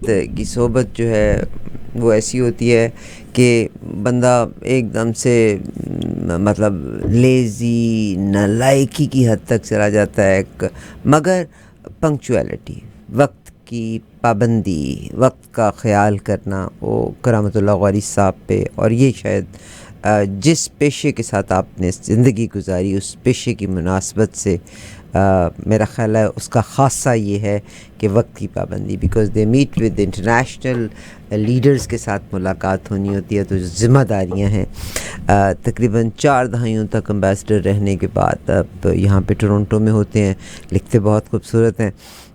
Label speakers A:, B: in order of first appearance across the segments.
A: بات کی صحبت جو ہے وہ ایسی ہوتی ہے کہ بندہ ایک دم سے مطلب لیزی نالائکی کی حد تک چلا جاتا ہے. مگر پنکچویلٹی، وقت کی پابندی، وقت کا خیال کرنا، وہ کرامت اللہ غوری صاحب پہ، اور یہ شاید جس پیشے کے ساتھ آپ نے زندگی گزاری اس پیشے کی مناسبت سے میرا خیال ہے اس کا خاصہ یہ ہے کہ وقت کی پابندی، because they met with international leaders کے ساتھ ملاقات ہونی ہوتی ہے، تو ذمہ داریاں ہیں. تقریباً 4 دہائیوں تک امبیسڈر رہنے کے بعد اب یہاں پہ ٹورنٹو میں ہوتے ہیں، لکھتے بہت خوبصورت ہیں.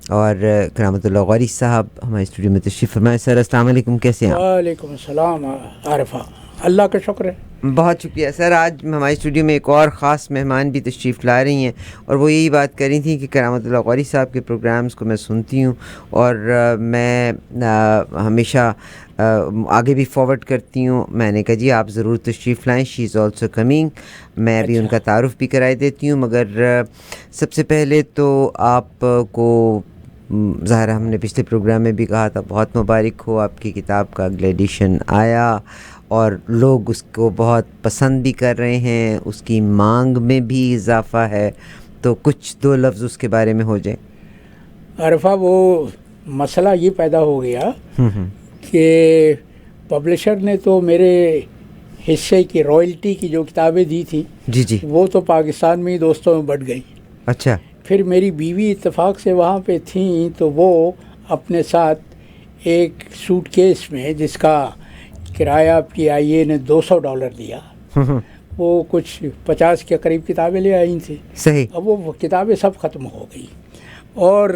A: اور کرامت اللہ غوری صاحب ہمارے اسٹوڈیو میں تشریف فرمائے. سر السلام علیکم، کیسے ہیں آپ؟
B: وعلیکم السلام عارفہ، اللہ کا شکر ہے.
A: بہت شکریہ سر. آج ہمارے اسٹوڈیو میں ایک اور خاص مہمان بھی تشریف لا رہی ہیں، اور وہ یہی بات کر رہی تھیں کہ کرامت اللہ غوری صاحب کے پروگرامز کو میں سنتی ہوں، اور میں ہمیشہ آگے بھی فارورڈ کرتی ہوں. میں نے کہا جی آپ ضرور تشریف لائیں، شی از آلسو کمنگ. میں ابھی ان کا تعارف بھی کرائے دیتی ہوں، مگر سب سے پہلے تو آپ کو ظاہر ہم نے پچھلے پروگرام میں بھی کہا تھا بہت مبارک ہو، آپ کی کتاب کا اگلا ایڈیشن آیا اور لوگ اس کو بہت پسند بھی کر رہے ہیں، اس کی مانگ میں بھی اضافہ ہے. تو کچھ 2 لفظ اس کے بارے میں ہو جائیں.
B: عارفہ، وہ مسئلہ یہ پیدا ہو گیا کہ پبلشر نے تو میرے حصے کی رائلٹی کی جو کتابیں دی تھیں
A: جی
B: وہ تو پاکستان میں ہی دوستوں میں بٹ گئی.
A: اچھا.
B: پھر میری بیوی اتفاق سے وہاں پہ تھیں، تو وہ اپنے ساتھ ایک سوٹ کیس میں، جس کا کرایہ PIA نے $200 دیا، وہ کچھ 50 کے قریب کتابیں لے آئی تھیں.
A: صحیح.
B: اب وہ کتابیں سب ختم ہو گئی، اور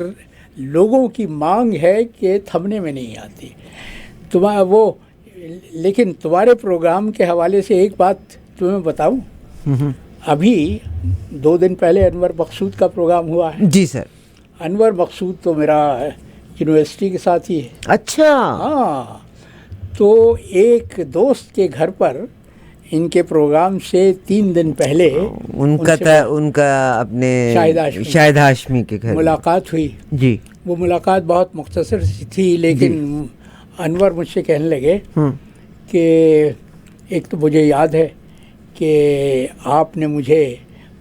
B: لوگوں کی مانگ ہے کہ تھمنے میں نہیں آتی. لیکن تمہارے پروگرام کے حوالے سے ایک بات تمہیں بتاؤں. ابھی 2 دن پہلے انور مقصود کا پروگرام ہوا ہے.
A: جی سر.
B: انور مقصود تو میرا یونیورسٹی کے ساتھ ہی ہے.
A: اچھا.
B: ہاں، تو ایک دوست کے گھر پر ان کے پروگرام سے 3 دن پہلے
A: ان کا اپنے شاہد ہاشمی کے گھر
B: ملاقات ہوئی.
A: جی.
B: وہ ملاقات بہت مختصر سی تھی، لیکن انور مجھ سے کہنے لگے کہ ایک تو مجھے یاد ہے کہ آپ نے مجھے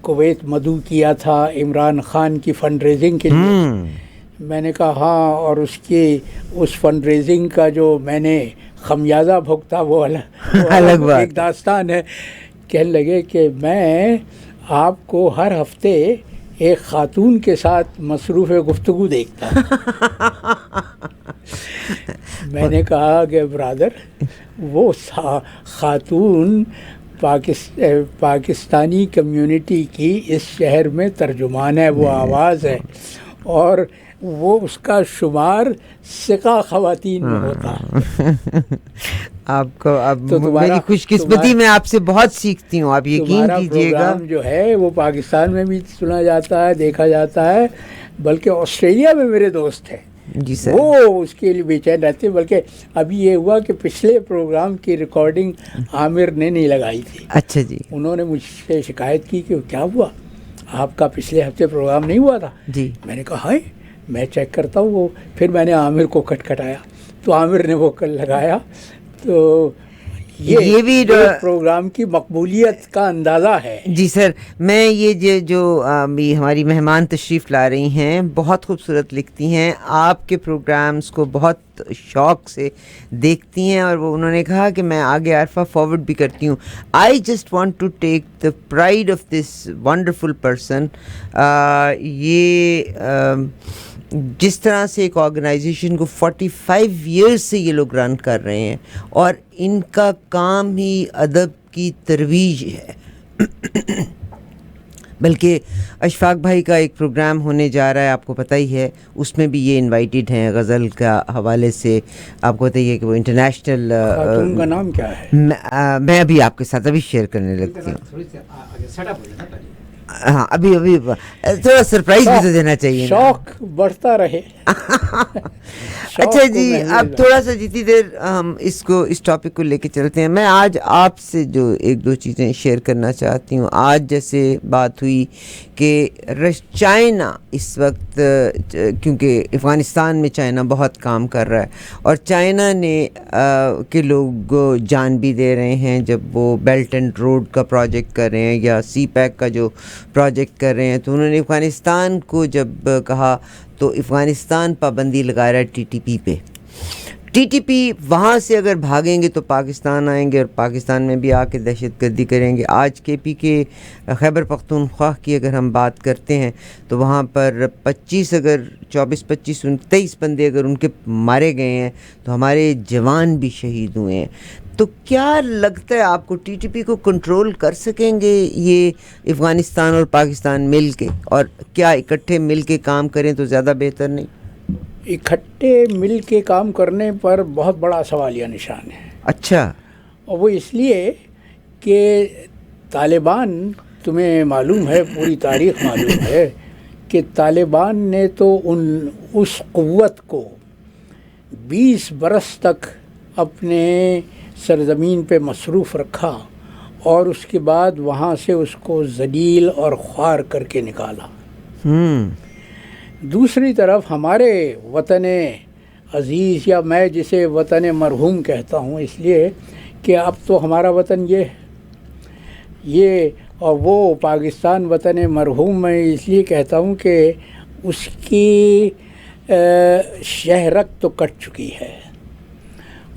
B: کویت مدعو کیا تھا عمران خان کی فنڈ ریزنگ کے لیے. میں نے کہا ہاں، اور اس فنڈ ریزنگ کا جو میں نے خمیازہ بھگتا وہ الگ بات، ایک داستان ہے. کہنے لگے کہ میں آپ کو ہر ہفتے ایک خاتون کے ساتھ مصروف گفتگو دیکھتا. میں نے کہا کہ برادر، وہ خاتون پاکستانی کمیونٹی کی اس شہر میں ترجمان ہے، وہ آواز ہے، اور وہ اس کا شمار ثقہ خواتین میں ہوتا ہے.
A: آپ کو اب میری خوش قسمتی میں آپ سے بہت سیکھتی ہوں، آپ یقین کیجیے گا.
B: جو ہے وہ پاکستان میں بھی سنا جاتا ہے، دیکھا جاتا ہے، بلکہ آسٹریلیا میں میرے دوست ہیں.
A: جی سر.
B: وہ اس کے لیے بے چین رہتے ہیں. بلکہ ابھی یہ ہوا کہ پچھلے پروگرام کی ریکارڈنگ عامر نے نہیں لگائی تھی.
A: اچھا جی.
B: انہوں نے مجھ سے شکایت کی کہ کیا ہوا، آپ کا پچھلے ہفتے پروگرام نہیں ہوا تھا.
A: جی.
B: میں نے کہا ہائے، میں چیک کرتا ہوں. وہ پھر میں نے عامر کو کٹایا، تو عامر نے وہ کل لگایا. تو یہ بھی پروگرام کی مقبولیت کا اندازہ ہے.
A: جی سر. میں یہ جو ہماری مہمان تشریف لا رہی ہیں بہت خوبصورت لکھتی ہیں، آپ کے پروگرامز کو بہت شوق سے دیکھتی ہیں، اور وہ انہوں نے کہا کہ میں آگے عارفہ فارورڈ بھی کرتی ہوں. I just want to take the pride of this wonderful person. یہ جس طرح سے ایک آرگنائزیشن کو 45 ایئرس سے یہ لوگ رن کر رہے ہیں، اور ان کا کام ہی ادب کی ترویج ہے. بلکہ اشفاق بھائی کا ایک پروگرام ہونے جا رہا ہے، آپ کو پتہ ہی ہے، اس میں بھی یہ انوائٹیڈ ہیں. غزل کا حوالے سے آپ کو پتہ ہی ہے کہ وہ انٹرنیشنل
B: خاتون کا نام کیا ہے،
A: میں ابھی آپ کے ساتھ ابھی شیئر کرنے لگتی ہوں. ہاں، ابھی تھوڑا سرپرائز بھی تو دینا چاہیے،
B: شوق بڑھتا رہے.
A: اچھا جی، اب تھوڑا سا جتنی دیر ہم اس ٹاپک کو لے کے چلتے ہیں. میں آج آپ سے جو 1-2 چیزیں شیئر کرنا چاہتی ہوں. آج جیسے بات ہوئی کہ چائنا اس وقت کیونکہ افغانستان میں چائنا بہت کام کر رہا ہے اور چائنا نے کے لوگ جان بھی دے رہے ہیں جب وہ بیلٹ اینڈ روڈ کا پروجیکٹ کر رہے ہیں یا سی پیک کا جو پروجیکٹ کر رہے ہیں، تو انہوں نے افغانستان کو جب کہا تو افغانستان پابندی لگا رہا ہے ٹی ٹی پی پہ. ٹی ٹی پی وہاں سے اگر بھاگیں گے تو پاکستان آئیں گے اور پاکستان میں بھی آ کے دہشت گردی کریں گے. آج کے پی کے خیبر پختونخوا کی اگر ہم بات کرتے ہیں تو وہاں پر 23 بندے اگر ان کے مارے گئے ہیں تو ہمارے جوان بھی شہید ہوئے ہیں. تو کیا لگتا ہے آپ کو ٹی ٹی پی کو کنٹرول کر سکیں گے یہ افغانستان اور پاکستان مل کے، اور کیا اکٹھے مل کے کام کریں تو زیادہ بہتر نہیں؟
B: اکٹھے مل کے کام کرنے پر بہت بڑا سوالیہ نشان ہے.
A: اچھا.
B: اور وہ اس لیے کہ طالبان، تمہیں معلوم ہے، پوری تاریخ معلوم ہے کہ طالبان نے تو اس قوت کو 20 برس تک اپنے سرزمین پہ مصروف رکھا اور اس کے بعد وہاں سے اس کو ذلیل اور خوار کر کے نکالا. دوسری طرف ہمارے وطن عزیز، یا میں جسے وطن مرحوم کہتا ہوں اس لیے کہ اب تو ہمارا وطن یہ اور وہ پاکستان وطن مرحوم، میں اس لیے کہتا ہوں کہ اس کی شہرک تو کٹ چکی ہے،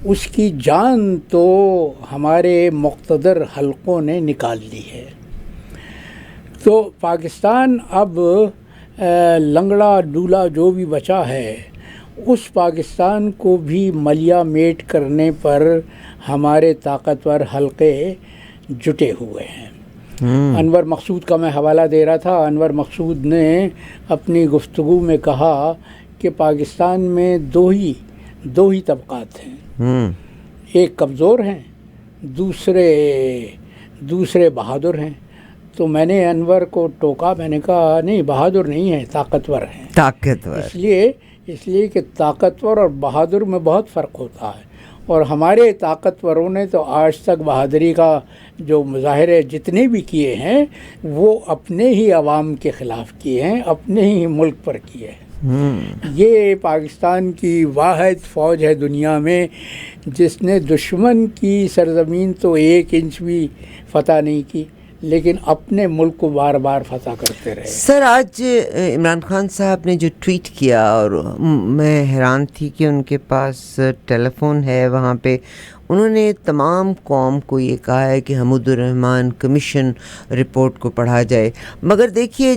B: اس کی جان تو ہمارے مقتدر حلقوں نے نکال لی ہے. تو پاکستان اب لنگڑا ڈولا جو بھی بچا ہے، اس پاکستان کو بھی ملیا میٹ کرنے پر ہمارے طاقتور حلقے جٹے ہوئے ہیں. انور مقصود کا میں حوالہ دے رہا تھا. انور مقصود نے اپنی گفتگو میں کہا کہ پاکستان میں دو ہی طبقات ہیں، ایک کمزور ہیں، دوسرے بہادر ہیں. تو میں نے انور کو ٹوکا، میں نے کہا نہیں، بہادر نہیں ہیں، طاقتور ہیں. اس لیے کہ طاقتور اور بہادر میں بہت فرق ہوتا ہے. اور ہمارے طاقتوروں نے تو آج تک بہادری کا جو مظاہرے جتنے بھی کیے ہیں وہ اپنے ہی عوام کے خلاف کیے ہیں، اپنے ہی ملک پر کیے ہیں. یہ پاکستان کی واحد فوج ہے دنیا میں جس نے دشمن کی سرزمین تو 1 انچ بھی فتح نہیں کی، لیکن اپنے ملک کو بار بار فتح کرتے رہے.
A: سر، آج عمران خان صاحب نے جو ٹویٹ کیا، اور میں حیران تھی کہ ان کے پاس ٹیلی فون ہے، وہاں پہ انہوں نے تمام قوم کو یہ کہا ہے کہ حمود الرحمن کمیشن رپورٹ کو پڑھا جائے. مگر دیکھیے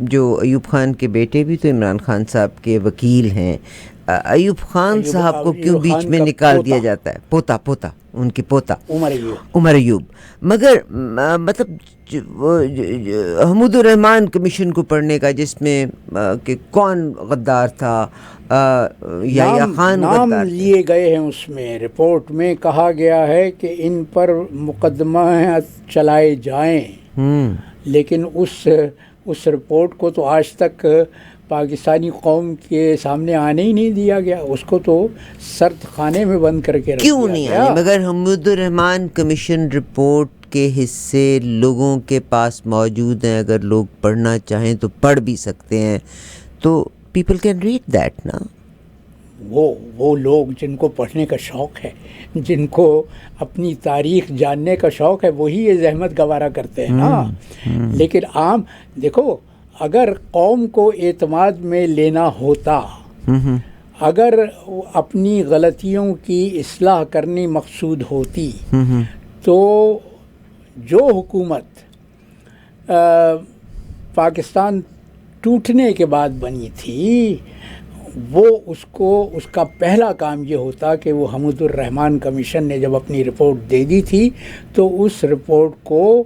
A: جو ایوب خان کے بیٹے بھی تو عمران خان صاحب کے وکیل ہیں، ایوب خان صاحب کو کیوں بیچ میں نکال دیا جاتا ہے؟ پوتا ان کی پوتا عمر ایوب. مگر مطلب حمود الرحمن کمیشن کو پڑھنے کا، جس میں کہ کون غدار تھا، یا خان
B: نام لیے گئے ہیں، اس میں رپورٹ میں کہا گیا ہے کہ ان پر مقدمہ چلائے جائیں، لیکن اس رپورٹ کو تو آج تک پاکستانی قوم کے سامنے آنے ہی نہیں دیا گیا. اس کو تو سرد خانے میں بند کر کے
A: کیوں نہیں آنے؟ مگر حمود الرحمن کمیشن رپورٹ کے حصے لوگوں کے پاس موجود ہیں، اگر لوگ پڑھنا چاہیں تو پڑھ بھی سکتے ہیں. تو پیپل کین ریڈ دیٹ نا.
B: وہ لوگ جن کو پڑھنے کا شوق ہے، جن کو اپنی تاریخ جاننے کا شوق ہے، وہی یہ زحمت گوارا کرتے ہیں نا. لیکن عام دیکھو، اگر قوم کو اعتماد میں لینا ہوتا، اگر اپنی غلطیوں کی اصلاح کرنی مقصود ہوتی، تو جو حکومت پاکستان ٹوٹنے کے بعد بنی تھی، وہ اس کا پہلا کام یہ ہوتا کہ وہ حمود الرحمن کمیشن نے جب اپنی رپورٹ دے دی تھی تو اس رپورٹ کو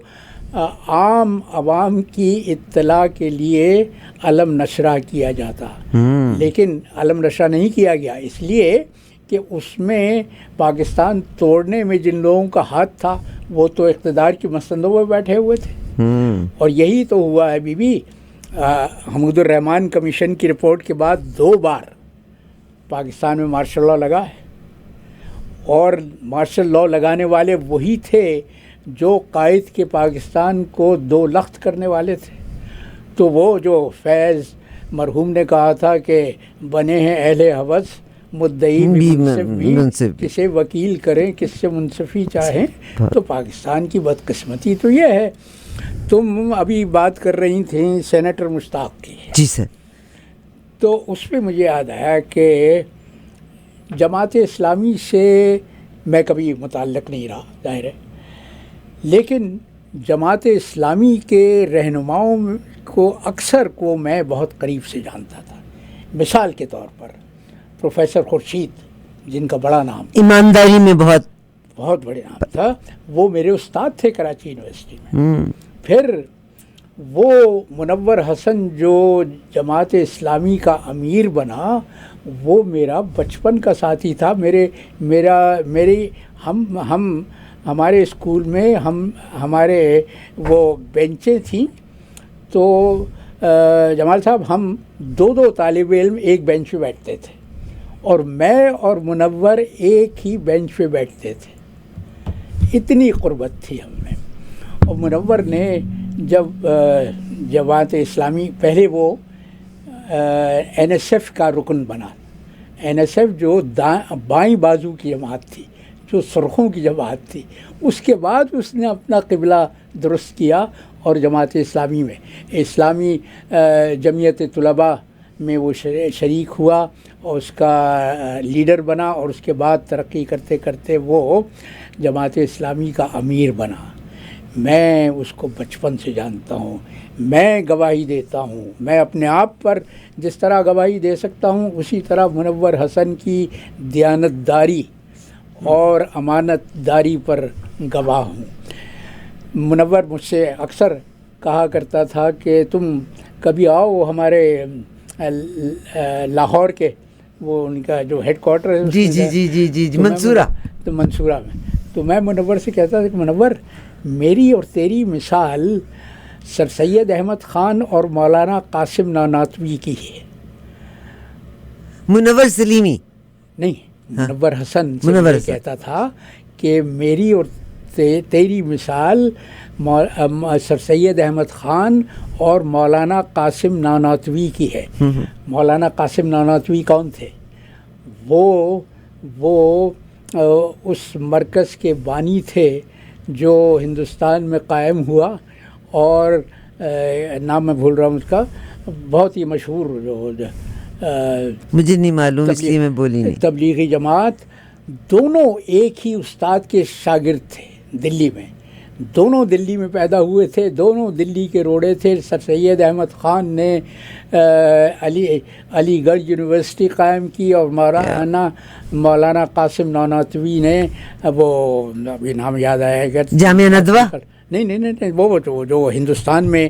B: عام عوام کی اطلاع کے لیے علم نشرہ کیا جاتا. لیکن علم نشرہ نہیں کیا گیا، اس لیے کہ اس میں پاکستان توڑنے میں جن لوگوں کا ہاتھ تھا وہ تو اقتدار کی مستندوں میں بیٹھے ہوئے تھے. اور یہی تو ہوا ہے بی حمود الرحمن کمیشن کی رپورٹ کے بعد 2 بار پاکستان میں مارشل لاء لگا ہے، اور مارشل لاء لگانے والے وہی تھے جو قائد کے پاکستان کو دو لخت کرنے والے تھے، تو وہ جو فیض مرحوم نے کہا تھا کہ بنے ہیں اہل ہوس مدعی بھی منصف بھی، کسے وکیل کریں کس سے منصفی چاہیں، تو پاکستان کی بدقسمتی تو یہ ہے۔ تم ابھی بات کر رہی تھیں سینیٹر مشتاق کی،
A: جی سر،
B: تو اس پہ مجھے یاد آیا کہ جماعت اسلامی سے میں کبھی متعلق نہیں رہا، ظاہر ہے، لیکن جماعت اسلامی کے رہنماؤں کو اکثر کو میں بہت قریب سے جانتا تھا۔ مثال کے طور پر پروفیسر خورشید، جن کا بڑا نام،
A: ایمانداری میں بہت
B: بڑے نام تھا، وہ میرے استاد تھے کراچی یونیورسٹی میں۔ پھر وہ منور حسن جو جماعت اسلامی کا امیر بنا، وہ میرا بچپن کا ساتھی تھا۔ ہمارے اسکول میں ہمارے وہ بینچیں تھیں، تو جمال صاحب ہم دو طالب علم ایک بینچ پہ بیٹھتے تھے، اور میں اور منور ایک ہی بینچ پہ بیٹھتے تھے، اتنی قربت تھی ہم میں۔ اور منور نے جب جماعت اسلامی، پہلے وہ این ایس ایف کا رکن بنا، این ایس ایف جو بائیں بازو کی جماعت تھی، جو سرخوں کی جماعت تھی، اس کے بعد اس نے اپنا قبلہ درست کیا اور جماعت اسلامی میں، اسلامی جمعیت طلباء میں وہ شریک ہوا اور اس کا لیڈر بنا، اور اس کے بعد ترقی کرتے کرتے وہ جماعت اسلامی کا امیر بنا۔ میں اس کو بچپن سے جانتا ہوں، میں گواہی دیتا ہوں، میں اپنے آپ پر جس طرح گواہی دے سکتا ہوں اسی طرح منور حسن کی دیانت داری اور امانت داری پر گواہ ہوں۔ منور مجھ سے اکثر کہا کرتا تھا کہ تم کبھی آؤ ہمارے لاہور کے، وہ ان کا جو ہیڈ کوارٹر ہے،
A: جی منصورہ،
B: تو منصورہ میں، تو میں منور سے کہتا تھا کہ منور، میری اور تیری مثال سر سید احمد خان اور مولانا قاسم نانوتوی کی ہے۔
A: منور سلیمی
B: نہیں، منور حسن سے کہتا تھا کہ میری اور تیری مثال سر سید احمد خان اور مولانا قاسم نانوتوی کی ہے۔ مولانا قاسم نانوتوی کون تھے؟ وہ اس مرکز کے بانی تھے جو ہندوستان میں قائم ہوا، اور نام میں بھول رہا ہوں اس کا، بہت ہی مشہور جو
A: مجھے نہیں معلوم، اس لیے میں بولی نہیں،
B: تبلیغی جماعت، دونوں ایک ہی استاد کے شاگرد تھے دلی میں، دونوں دلی میں پیدا ہوئے تھے، دونوں دلی کے روڑے تھے۔ سر سید احمد خان نے علی گڑھ یونیورسٹی قائم کی، اور مولانا قاسم نانوتوی نے وہ ابھی نام یاد آیا ہے،
A: جامعہ ندوہ،
B: نہیں، وہ جو ہندوستان میں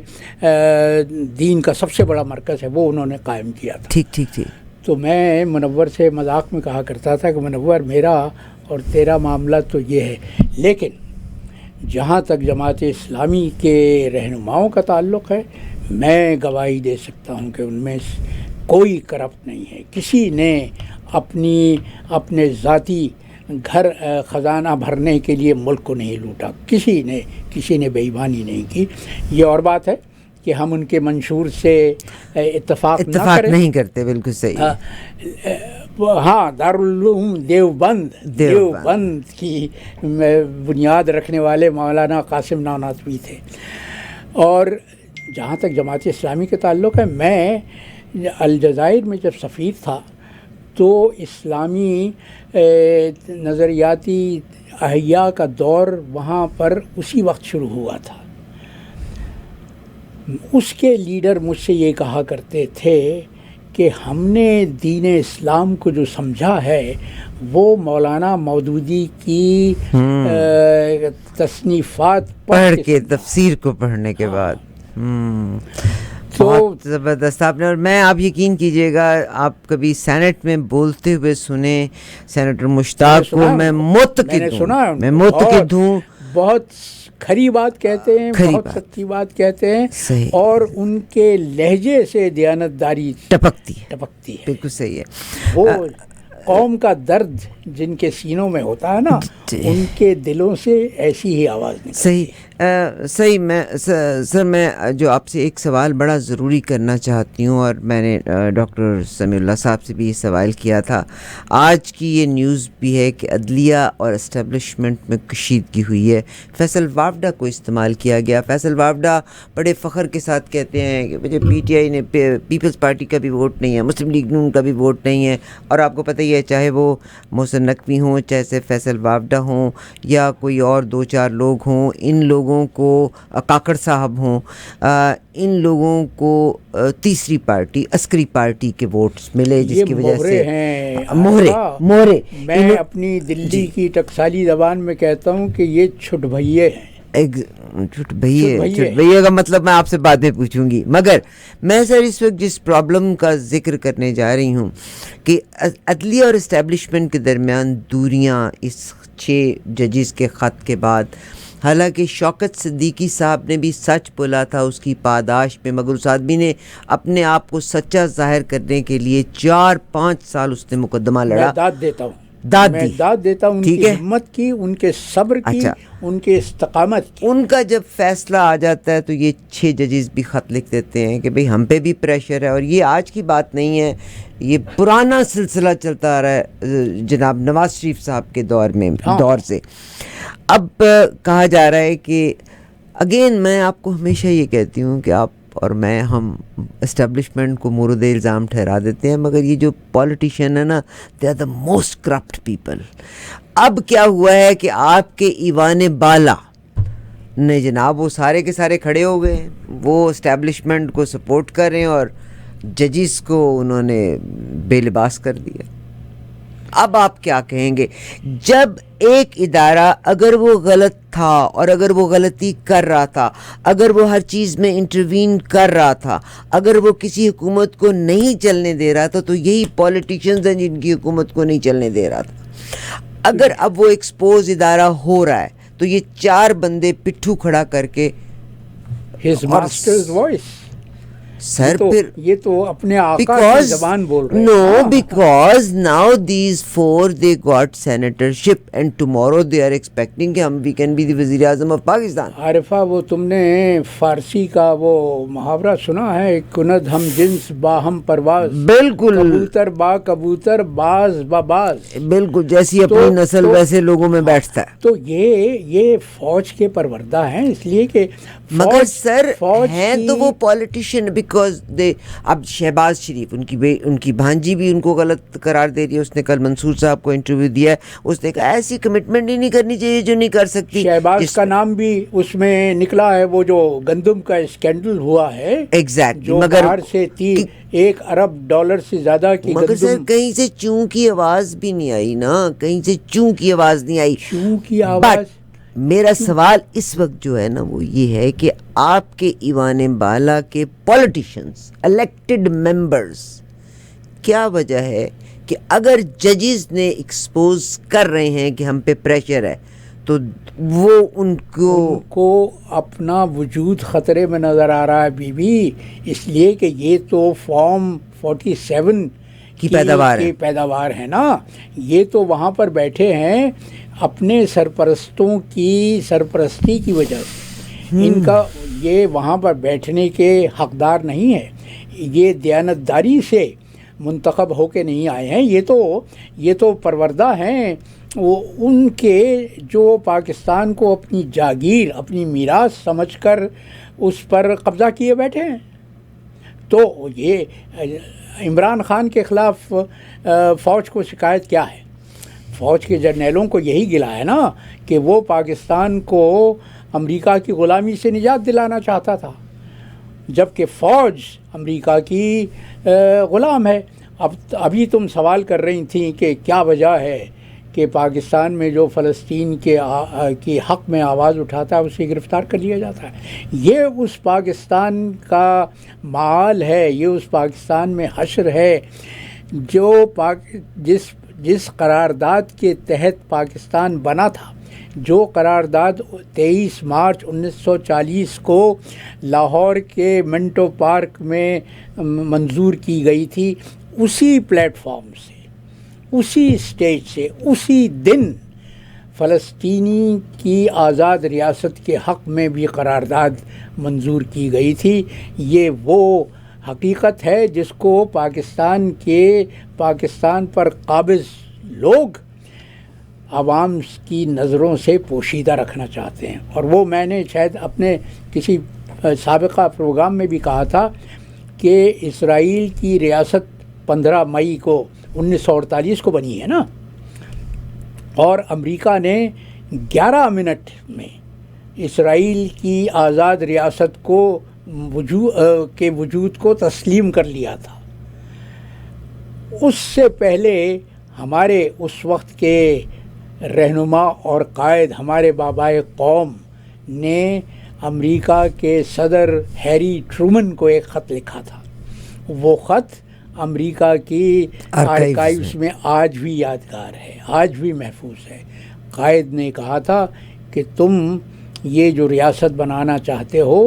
B: دین کا سب سے بڑا مرکز ہے، وہ انہوں نے قائم کیا تھا۔
A: ٹھیک۔
B: تو میں منور سے مذاق میں کہا کرتا تھا کہ منور، میرا اور تیرا معاملہ تو یہ ہے، لیکن جہاں تک جماعت اسلامی کے رہنماؤں کا تعلق ہے، میں گواہی دے سکتا ہوں کہ ان میں کوئی کرپٹ نہیں ہے۔ کسی نے اپنے ذاتی گھر خزانہ بھرنے کے لیے ملک کو نہیں لوٹا، کسی نے بے ایمانی نہیں کی۔ یہ اور بات ہے کہ ہم ان کے منشور سے اتفاق
A: نہیں کرتے، بالکل صحیح۔
B: ہاں، دارالعلوم دیوبند کی بنیاد رکھنے والے مولانا قاسم نانوتوی تھے۔ اور جہاں تک جماعت اسلامی کے تعلق ہے، میں الجزائر میں جب سفیر تھا تو اسلامی نظریاتی احیاء کا دور وہاں پر اسی وقت شروع ہوا تھا۔ اس کے لیڈر مجھ سے یہ کہا کرتے تھے کہ ہم نے دین اسلام کو جو سمجھا ہے وہ مولانا مودودی کی تصنیفات
A: پڑھ کے، تفسیر کو پڑھنے کے بعد۔ بہت زبردست آپ نے، اور میں، آپ یقین کیجئے گا، آپ کبھی سینٹ میں بولتے ہوئے سنیں سینیٹر مشتاق کو، میں متقد ہوں،
B: بہت کھری بات کہتے ہیں، بہت سچی بات کہتے ہیں، اور ان کے لہجے سے دیانت داری ٹپکتی ہے۔
A: بالکل صحیح ہے۔
B: وہ قوم کا درد جن کے سینوں میں ہوتا ہے نا ان کے دلوں سے ایسی ہی آواز نکلتی ہے۔
A: صحیح میں سر میں جو آپ سے ایک سوال بڑا ضروری کرنا چاہتی ہوں، اور میں نے ڈاکٹر سمیع اللہ صاحب سے بھی یہ سوال کیا تھا۔ آج کی یہ نیوز بھی ہے کہ عدلیہ اور اسٹیبلشمنٹ میں کشیدگی ہوئی ہے، فیصل وافڈا کو استعمال کیا گیا۔ فیصل وافڈا بڑے فخر کے ساتھ کہتے ہیں کہ مجھے پی ٹی آئی نے پیپلز پارٹی کا بھی ووٹ نہیں ہے، مسلم لیگ نون کا بھی ووٹ نہیں ہے، اور آپ کو پتہ ہی ہے چاہے وہ محسن نقوی ہوں، چاہے فیصل وافڈا ہوں، یا کوئی اور دو چار لوگ ہوں، ان لوگوں کو کاکڑ صاحب ہوں، ان لوگوں کو تیسری پارٹی عسکری پارٹی کے ووٹس ملے، جس کی وجہ سے مہرے
B: میں اپنی دلی کی ٹکسالی زبان میں کہتا ہوں کہ یہ چھٹ بھئیے ہیں۔
A: چھٹ بھئیے کا مطلب میں آپ سے بعد میں پوچھوں گی، مگر میں سر اس وقت جس پرابلم کا ذکر کرنے جا رہی ہوں کہ عدلیہ اور اسٹیبلشمنٹ کے درمیان دوریاں اس 6 ججز کے خط کے بعد، حالانکہ شوکت صدیقی صاحب نے بھی سچ بولا تھا اس کی پاداش میں، مگر اس آدمی نے اپنے آپ کو سچا ظاہر کرنے کے لیے 4-5 سال اس نے مقدمہ لڑا۔
B: میں داد دیتا ہوں ان کی ہمت کی، ان کے صبر کی، ان کے استقامت کی۔
A: ان کا جب فیصلہ آ جاتا ہے تو یہ 6 ججز بھی خط لکھ دیتے ہیں کہ بھئی ہم پہ بھی پریشر ہے، اور یہ آج کی بات نہیں ہے، یہ پرانا سلسلہ چلتا آ رہا ہے جناب نواز شریف صاحب کے دور سے۔ اب کہا جا رہا ہے کہ اگین میں آپ کو ہمیشہ یہ کہتی ہوں کہ آپ اور میں ہم اسٹیبلشمنٹ کو مورد الزام ٹھہرا دیتے ہیں، مگر یہ جو پولیٹیشین ہے نا، they are the most corrupt people. اب کیا ہوا ہے کہ آپ کے ایوان بالا نے جناب وہ سارے کے سارے کھڑے ہو گئے، وہ اسٹیبلشمنٹ کو سپورٹ کر رہے ہیں، اور ججز کو انہوں نے بے لباس کر دیا۔ اب آپ کیا کہیں گے؟ جب ایک ادارہ اگر وہ غلط تھا، اور اگر وہ غلطی کر رہا تھا، اگر وہ ہر چیز میں انٹروین کر رہا تھا، اگر وہ کسی حکومت کو نہیں چلنے دے رہا تھا، تو یہی پولیٹیشنز ہیں جن کی حکومت کو نہیں چلنے دے رہا تھا۔ اگر اب وہ ایکسپوز ادارہ ہو رہا ہے تو یہ 4 بندے پٹھو کھڑا کر کے
B: His master's voice،
A: سر پھر
B: یہ تو اپنے آقا کی زبان بول رہے ہیں۔
A: No, because now these 4 they got senatorship and tomorrow they are expecting کہ ہم we can be the وزیر اعظم of پاکستان۔
B: عارفہ وہ تم نے فارسی کا وہ محاورہ سنا ہے، کند ہم جنس باہم پرواز،
A: بالکل
B: کبوتر با کبوتر باز با باز،
A: بالکل جیسی اپنی نسل ویسے لوگوں میں بیٹھتا ہے۔
B: تو یہ فوج کے پروردہ ہیں، اس لیے کہ
A: مگر سر ہیں تو وہ پولیٹیشین، بیکاز اب شہباز شریف ان کی بھانجی بھی ان کو غلط قرار دے رہی ہے۔ اس نے کل منصور صاحب کو انٹرویو دیا ہے، اس نے کہا ایسی کمٹمنٹ ہی نہیں کرنی چاہیے جو نہیں کر سکتی۔
B: شہباز کا نام بھی اس میں نکلا ہے، وہ جو گندم کا اسکینڈل ہوا ہے،
A: ایگزیکٹلی، مگر
B: باہر سے $1 ارب سے زیادہ کی
A: مگر سر کہیں سے چوں کی آواز بھی نہیں آئی نا، کہیں سے چوں کی آواز نہیں آئی۔
B: چوں کی آواز
A: میرا سوال اس وقت جو ہے نا وہ یہ ہے کہ آپ کے ایوان بالا کے پولیٹیشنز، الیکٹڈ ممبرز، کیا وجہ ہے کہ اگر ججز نے ایکسپوز کر رہے ہیں کہ ہم پہ پریشر ہے تو وہ ان کو
B: اپنا وجود خطرے میں نظر آ رہا ہے بی بی، اس لیے کہ یہ تو فارم 47 کی پیداوار ہے نا، یہ تو وہاں پر بیٹھے ہیں اپنے سرپرستوں کی سرپرستی کی وجہ سے، ان کا یہ وہاں پر بیٹھنے کے حقدار نہیں ہے، یہ دیانتداری سے منتخب ہو کے نہیں آئے ہیں، یہ تو پروردہ ہیں، وہ ان کے جو پاکستان کو اپنی جاگیر، اپنی میراث سمجھ کر اس پر قبضہ کیے بیٹھے ہیں۔ تو یہ عمران خان کے خلاف فوج کو شکایت کیا ہے؟ فوج کے جرنیلوں کو یہی گلا ہے نا کہ وہ پاکستان کو امریکہ کی غلامی سے نجات دلانا چاہتا تھا، جبکہ فوج امریکہ کی غلام ہے۔ ابھی تم سوال کر رہی تھیں کہ کیا وجہ ہے کہ پاکستان میں جو فلسطین کے حق میں آواز اٹھاتا ہے اسے گرفتار کر لیا جاتا ہے۔ یہ اس پاکستان کا معال ہے، یہ اس پاکستان میں حشر ہے جو جس قرارداد کے تحت پاکستان بنا تھا، جو قرارداد 23 مارچ 1940 کو لاہور کے منٹو پارک میں منظور کی گئی تھی، اسی پلیٹ فارم سے اسی اسٹیج سے اسی دن فلسطینی کی آزاد ریاست کے حق میں بھی قرارداد منظور کی گئی تھی. یہ وہ حقیقت ہے جس کو پاکستان پر قابض لوگ عوام کی نظروں سے پوشیدہ رکھنا چاہتے ہیں. اور وہ میں نے شاید اپنے کسی سابقہ پروگرام میں بھی کہا تھا کہ اسرائیل کی ریاست 15 مئی کو 1948 کو بنی ہے نا, اور امریکہ نے 11 منٹ میں اسرائیل کی آزاد ریاست کو وجود کو تسلیم کر لیا تھا. اس سے پہلے ہمارے اس وقت کے رہنما اور قائد, ہمارے بابائے قوم نے امریکا کے صدر ہیری ٹرومن کو ایک خط لکھا تھا. وہ خط امریکہ کی آرکائیوز میں آج بھی یادگار ہے, آج بھی محفوظ ہے. قائد نے کہا تھا کہ تم یہ جو ریاست بنانا چاہتے ہو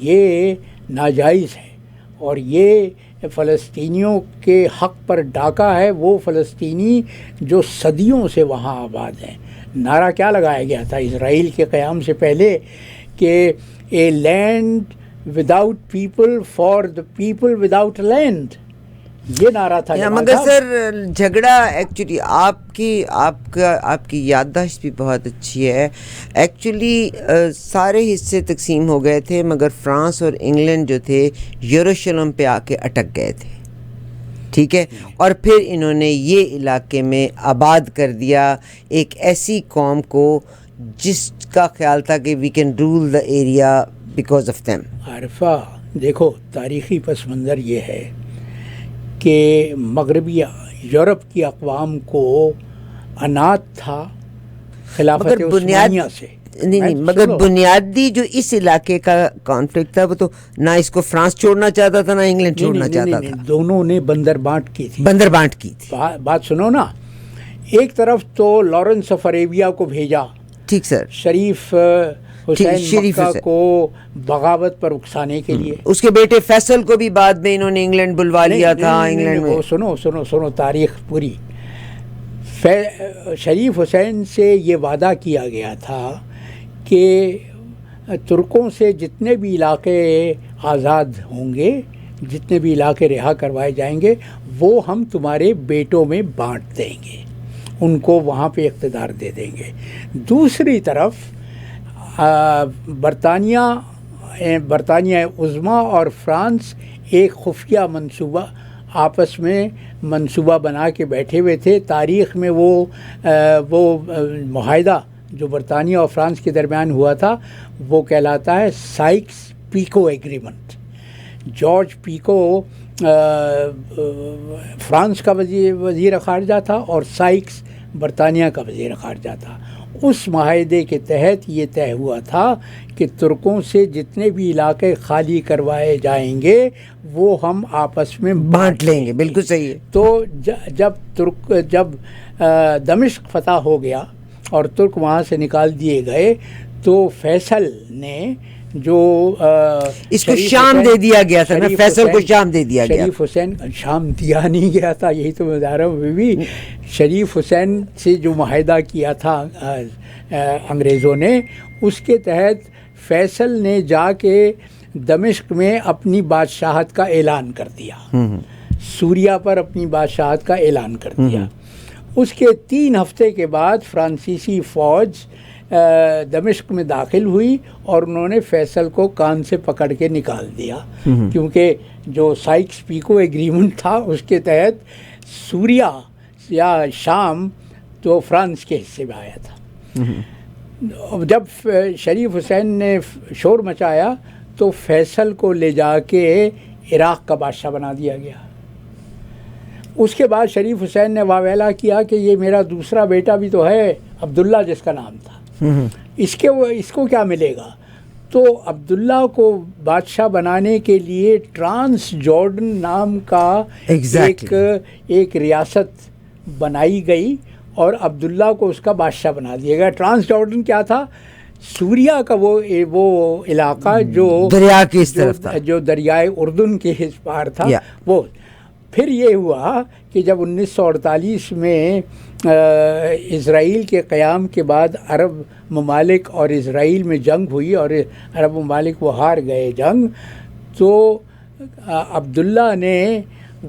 B: یہ ناجائز ہے, اور یہ فلسطینیوں کے حق پر ڈاکہ ہے, وہ فلسطینی جو صدیوں سے وہاں آباد ہیں. نعرہ کیا لگایا گیا تھا اسرائیل کے قیام سے پہلے کہ a land without people for the people without land, یہ نعرہ تھا.
A: مگر سر جھگڑا ایکچولی آپ کی یادداشت بھی بہت اچھی ہے. ایکچولی سارے حصے تقسیم ہو گئے تھے, مگر فرانس اور انگلینڈ جو تھے یروشلم پہ آ کے اٹک گئے تھے, ٹھیک ہے, اور پھر انہوں نے یہ علاقے میں آباد کر دیا ایک ایسی قوم کو جس کا خیال تھا کہ we can rule the area because of them.
B: Arifa دیکھو, تاریخی پس منظر یہ ہے کہ مغربی یورپ کی اقوام کو عناد تھا خلافت عثمانیہ سے.
A: نہیں, مگر بنیادی جو اس علاقے کا کانفلکٹ تھا وہ تو نہ اس کو فرانس چھوڑنا چاہتا تھا نہ انگلینڈ چھوڑنا چاہتا تھا.
B: دونوں نے بندر بانٹ کی تھی. بات سنو نا, ایک طرف تو لارنس آف عربیہ کو بھیجا,
A: ٹھیک سر,
B: شریف حسین مکہ کو بغاوت پر اکسانے کے لیے.
A: اس کے بیٹے فیصل کو بھی بعد میں انہوں نے انگلینڈ بلوا لیا تھا. انگلینڈ میں
B: سنو تاریخ پوری. شریف حسین سے یہ وعدہ کیا گیا تھا کہ ترکوں سے جتنے بھی علاقے آزاد ہوں گے, جتنے بھی علاقے رہا کروائے جائیں گے, وہ ہم تمہارے بیٹوں میں بانٹ دیں گے, ان کو وہاں پہ اقتدار دے دیں گے. دوسری طرف برطانیہ عظمیٰ اور فرانس ایک خفیہ آپس میں منصوبہ بنا کے بیٹھے ہوئے تھے. تاریخ میں وہ معاہدہ جو برطانیہ اور فرانس کے درمیان ہوا تھا وہ کہلاتا ہے Sykes Picot agreement. George Picot France کا وزیر خارجہ تھا اور سائکس برطانیہ کا وزیر خارجہ تھا. اس معاہدے کے تحت یہ طے ہوا تھا کہ ترکوں سے جتنے بھی علاقے خالی کروائے جائیں گے وہ ہم آپس میں
A: بانٹ لیں گے. بالکل صحیح ہے.
B: تو جب دمشق فتح ہو گیا اور ترک وہاں سے نکال دیے گئے تو فیصل نے جو
A: اس کو شام دے دیا گیا تھا نا, فیصل کو شام دے دیا گیا.
B: شریف حسین شام دیا نہیں گیا تھا, یہی تو بتا رہا ہوں. بھی شریف حسین سے جو معاہدہ کیا تھا انگریزوں نے, اس کے تحت فیصل نے جا کے دمشق میں اپنی بادشاہت کا اعلان کر دیا, سوریا پر اپنی بادشاہت کا اعلان کر دیا. اس کے 3 ہفتے کے بعد فرانسیسی فوج دمشق میں داخل ہوئی اور انہوں نے فیصل کو کان سے پکڑ کے نکال دیا, کیونکہ جو سائکس پیکو ایگریمنٹ تھا اس کے تحت سوریا یا شام تو فرانس کے حصے میں آیا تھا. جب شریف حسین نے شور مچایا تو فیصل کو لے جا کے عراق کا بادشاہ بنا دیا گیا. اس کے بعد شریف حسین نے واویلا کیا کہ یہ میرا دوسرا بیٹا بھی تو ہے, عبداللہ جس کا نام تھا, اس کو کیا ملے گا. تو عبداللہ کو بادشاہ بنانے کے لیے ٹرانس جارڈن نام کا ایک ریاست بنائی گئی اور عبداللہ کو اس کا بادشاہ بنا دیا گیا. ٹرانس جارڈن کیا تھا؟ سوریا کا وہ علاقہ جو
A: دریا کی اس طرف تھا,
B: جو دریائے اردن کے اس پار تھا. وہ پھر یہ ہوا کہ جب 1948 میں اسرائیل کے قیام کے بعد عرب ممالک اور اسرائیل میں جنگ ہوئی اور عرب ممالک وہ ہار گئے جنگ، تو عبداللہ نے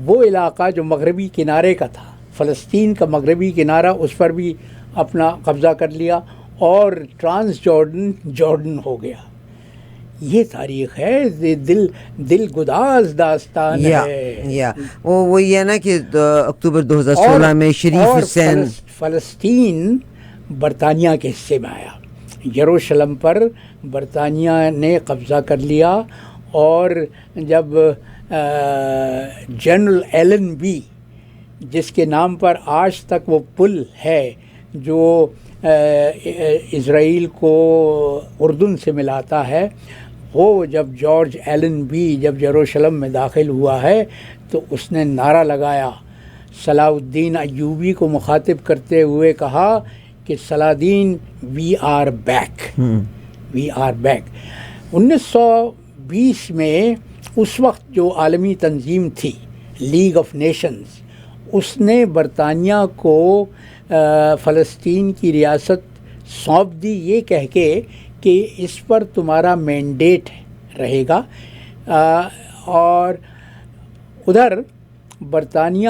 B: وہ علاقہ جو مغربی کنارے کا تھا، فلسطین کا مغربی کنارہ، اس پر بھی اپنا قبضہ کر لیا اور ٹرانس جارڈن ہو گیا. یہ تاریخ ہے، دل گداز داستان ہے.
A: وہی ہے نا کہ اکتوبر 2016 میں شریف حسین
B: فلسطین برطانیہ کے حصے میں آیا. یروشلم پر برطانیہ نے قبضہ کر لیا، اور جب جنرل ایلن بی، جس کے نام پر آج تک وہ پل ہے جو اسرائیل کو اردن سے ملاتا ہے، وہ جب جارج ایلن بی جب یروشلم میں داخل ہوا ہے تو اس نے نعرہ لگایا، صلاح الدین ایوبی کو مخاطب کرتے ہوئے کہا کہ Salahuddin we are back, we are back. 1920 میں اس وقت جو عالمی تنظیم تھی لیگ آف نیشنز، اس نے برطانیہ کو فلسطین کی ریاست سونپ دی، یہ کہہ کے کہ اس پر تمہارا مینڈیٹ رہے گا. اور ادھر برطانیہ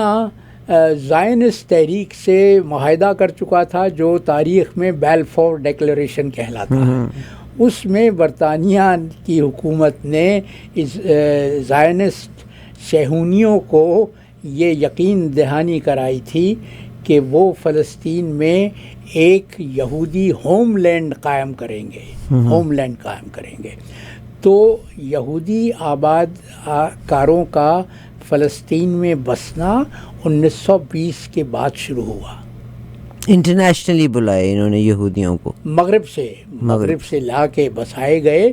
B: زائنسٹ تحریک سے معاہدہ کر چکا تھا جو تاریخ میں بیلفور ڈیکلریشن کہلاتا ہے. اس میں برطانیہ کی حکومت نے زائنسٹ صہیونیوں کو یہ یقین دہانی کرائی تھی کہ وہ فلسطین میں ایک یہودی ہوم لینڈ قائم کریں گے، ہوم لینڈ قائم کریں گے. تو یہودی آباد کاروں کا فلسطین میں بسنا 1920 کے بعد شروع ہوا.
A: انٹرنیشنلی بلائے انہوں نے یہودیوں کو،
B: مغرب سے لا کے بسائے گئے،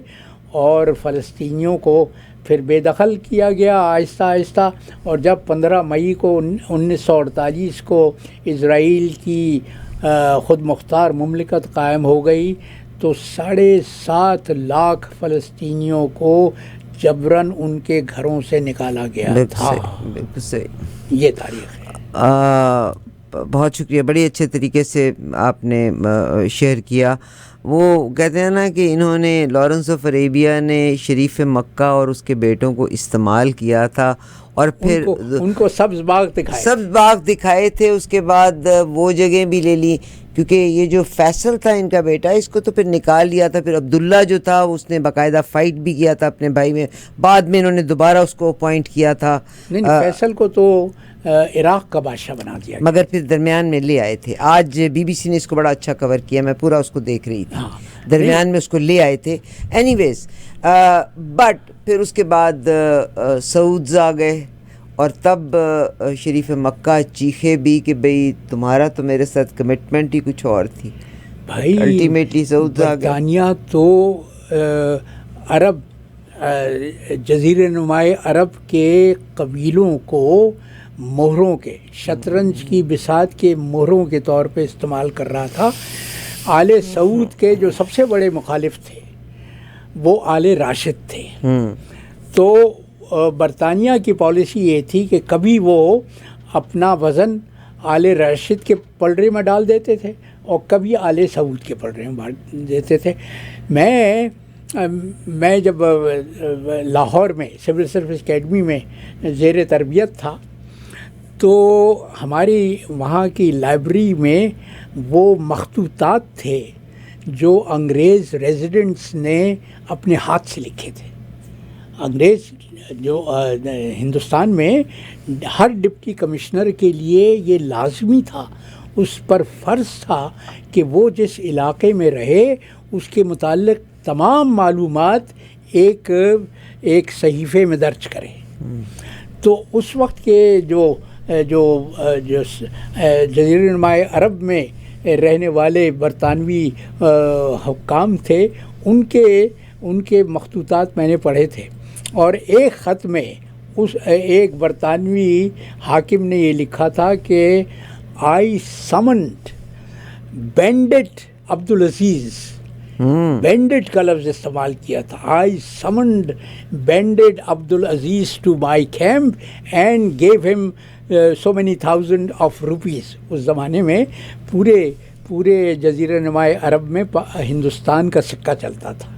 B: اور فلسطینیوں کو پھر بے دخل کیا گیا آہستہ آہستہ. اور جب 15 مئی کو 1948 کو اسرائیل کی خود مختار مملکت قائم ہو گئی تو 7.5 لاکھ فلسطینیوں کو جبراً ان کے گھروں سے نکالا گیا تھا.
A: بالکل صحیح.
B: یہ تاریخ ہے.
A: بہت شکریہ، بڑی اچھے طریقے سے آپ نے شیئر کیا. وہ کہتے ہیں نا کہ انہوں نے لارنس آف عربیہ نے شریف مکہ اور اس کے بیٹوں کو استعمال کیا تھا، اور پھر
B: ان کو سبز باغ
A: دکھائے تھے. اس کے بعد وہ جگہ بھی لے لی، کیونکہ یہ جو فیصل تھا ان کا بیٹا، اس کو تو پھر نکال لیا تھا. پھر عبداللہ جو تھا اس نے باقاعدہ فائٹ بھی کیا تھا اپنے بھائی میں، بعد میں انہوں نے دوبارہ اس کو اپوائنٹ کیا تھا.
B: فیصل کو تو عراق کا بادشاہ بنا دیا،
A: مگر پھر درمیان میں لے آئے تھے. آج بی بی سی نے اس کو بڑا اچھا کور کیا، میں پورا اس کو دیکھ رہی تھی. درمیان میں اس کو لے آئے تھے. اینی ویز بٹ پھر اس کے بعد سعودز آ گئے، اور تب شریف مکہ چیخے بھی کہ بھئی تمہارا تو میرے ساتھ کمٹمنٹ ہی کچھ اور تھی.
B: بھائی
A: الٹیمیٹلی سعودز آ گئے.
B: برطانیہ تو عرب جزیرہ نمائے عرب کے قبیلوں کو مہروں کے، شطرنج کی بساط کے مہروں کے طور پہ استعمال کر رہا تھا. آل سعود کے جو سب سے بڑے مخالف تھے وہ آل راشد تھے. تو برطانیہ کی پالیسی یہ تھی کہ کبھی وہ اپنا وزن آل راشد کے پلڑے میں ڈال دیتے تھے اور کبھی آل سعود کے پلڑے میں ڈال دیتے تھے. میں جب لاہور میں سول سروس اکیڈمی میں زیر تربیت تھا تو ہماری وہاں کی لائبریری میں وہ مخطوطات تھے جو انگریز ریزیڈنٹس نے اپنے ہاتھ سے لکھے تھے. انگریز جو ہندوستان میں ہر ڈپٹی کمشنر کے لیے یہ لازمی تھا، اس پر فرض تھا کہ وہ جس علاقے میں رہے اس کے متعلق تمام معلومات ایک صحیفے میں درج کرے. تو اس وقت کے جو جزیرہ نمائے عرب میں رہنے والے برطانوی حکام تھے، ان کے مخطوطات میں نے پڑھے تھے. اور ایک خط میں ایک برطانوی حاکم نے یہ لکھا تھا کہ آئی سمنڈ بینڈٹ عبدالعزیز بینڈڈ کا لفظ استعمال کیا تھا. آئی سمنڈ bended Abdul Aziz to my camp and gave him so many thousand of rupees. اس زمانے میں پورے جزیرہ نماء عرب میں ہندوستان کا سکہ چلتا تھا.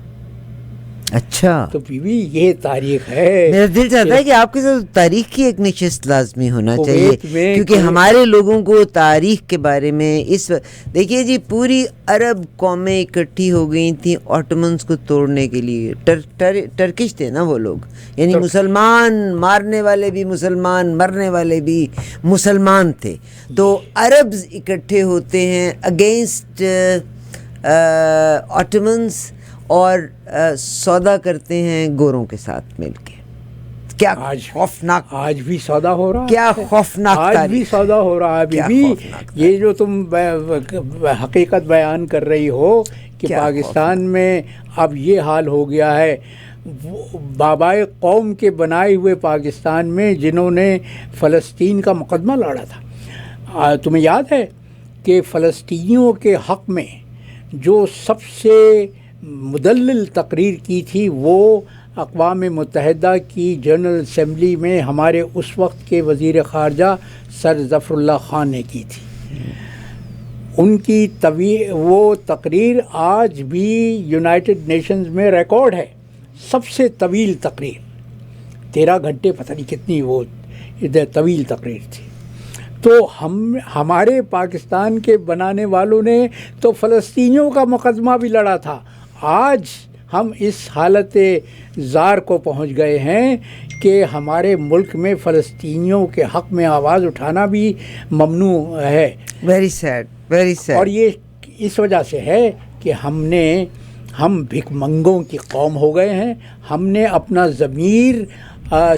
A: اچھا،
B: تو بیوی یہ تاریخ ہے.
A: میرا دل چاہتا ہے کہ آپ کے ساتھ تاریخ کی ایک نشست لازمی ہونا چاہیے، کیونکہ ہمارے لوگوں کو تاریخ کے بارے میں اس دیکھیے جی پوری عرب قومیں اکٹھی ہو گئی تھیں آٹومنس کو توڑنے کے لیے. ٹرکش تھے نا وہ لوگ، یعنی مسلمان مارنے والے بھی مسلمان، مرنے والے بھی مسلمان تھے. تو عربز اکٹھے ہوتے ہیں اگینسٹ آٹومنس اور سودا کرتے ہیں گوروں کے ساتھ مل کے. کیا خوفناک،
B: آج بھی سودا ہو رہا ہے.
A: کیا خوفناک،
B: آج بھی سودا ہو رہا ہے. بیوی یہ جو تم حقیقت بیان کر رہی ہو کہ پاکستان میں اب یہ حال ہو گیا ہے. بابائے قوم کے بنائے ہوئے پاکستان میں جنہوں نے فلسطین کا مقدمہ لڑا تھا، تمہیں یاد ہے کہ فلسطینیوں کے حق میں جو سب سے مدلل تقریر کی تھی وہ اقوام متحدہ کی جنرل اسمبلی میں ہمارے اس وقت کے وزیر خارجہ سر ظفر اللہ خان نے کی تھی. ان کی وہ تقریر آج بھی یونائٹڈ نیشنز میں ریکارڈ ہے. سب سے طویل تقریر، 13 گھنٹے پتہ نہیں کتنی وہ طویل تقریر تھی. تو ہمارے پاکستان کے بنانے والوں نے تو فلسطینیوں کا مقدمہ بھی لڑا تھا. آج ہم اس حالت زار کو پہنچ گئے ہیں کہ ہمارے ملک میں فلسطینیوں کے حق میں آواز اٹھانا بھی ممنوع ہے.
A: Very sad, very sad.
B: اور یہ اس وجہ سے ہے کہ ہم بھک منگوں کی قوم ہو گئے ہیں. ہم نے اپنا ضمیر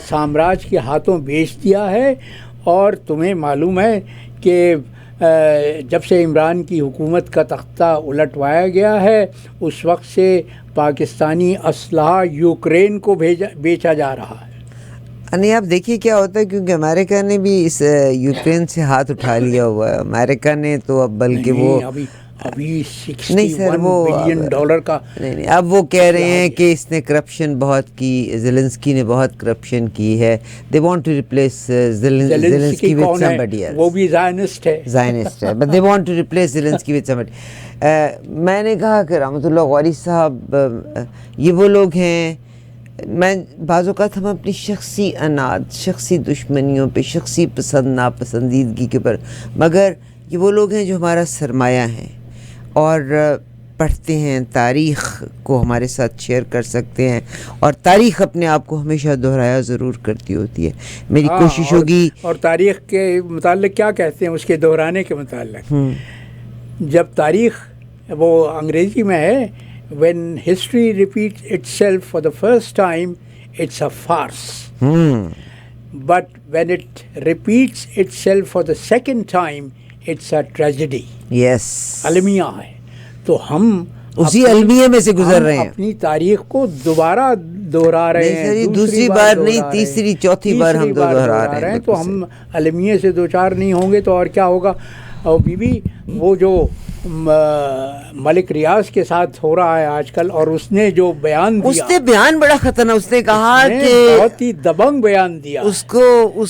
B: سامراج کے ہاتھوں بیچ دیا ہے. اور تمہیں معلوم ہے کہ جب سے عمران کی حکومت کا تختہ الٹوایا گیا ہے اس وقت سے پاکستانی اسلحہ یوکرین کو بیچا جا رہا ہے.
A: نہیں آپ دیکھیے کیا ہوتا ہے، کیونکہ امریکہ نے بھی اس یوکرین سے ہاتھ اٹھا لیا ہوا ہے. امریکہ نے تو اب بلکہ وہ
B: ابھی $61 بلین کا
A: نہیں، اب وہ کہہ رہے ہیں کہ اس نے کرپشن بہت کی، زیلنسکی نے بہت کرپشن کی ہے. They want to replace Zelensky with somebody else.
B: وہ بھی زائنسٹ ہے
A: but they want to replace Zelensky with somebody. میں نے کہا کہ رحمۃ اللہ غوری صاحب یہ وہ لوگ ہیں، میں بعض اوقات ہم اپنی شخصی اناد، شخصی دشمنیوں پہ، شخصی پسند ناپسندیدگی کے اوپر، مگر یہ وہ لوگ ہیں جو ہمارا سرمایہ ہیں اور پڑھتے ہیں، تاریخ کو ہمارے ساتھ شیئر کر سکتے ہیں، اور تاریخ اپنے آپ کو ہمیشہ دہرایا ضرور کرتی ہوتی ہے. میری کوشش ہوگی.
B: اور تاریخ کے متعلق کیا کہتے ہیں، اس کے دہرانے کے متعلق جب تاریخ وہ انگریزی میں ہے when history repeats itself for the first time it's a farce, but when it repeats itself for the second time it's a tragedy.
A: Yes,
B: المیہ ہے. تو ہم
A: اسی المیہ میں سے گزر رہے ہیں،
B: اپنی تاریخ کو دوبارہ دہرا رہے ہیں.
A: دوسری بار نہیں، تیسری چوتھی بار ہم دہرا رہے ہیں.
B: تو ہم المیہ سے دوچار نہیں ہوں گے تو اور کیا ہوگا. اور بیوی وہ جو ملک ریاض کے ساتھ ہو رہا ہے آج کل، اور اس نے جو بیان دیا،
A: اس نے بیان بڑا خطرناک، اس نے کہا کہ
B: بہت ہی دبنگ بیان دیا.
A: اس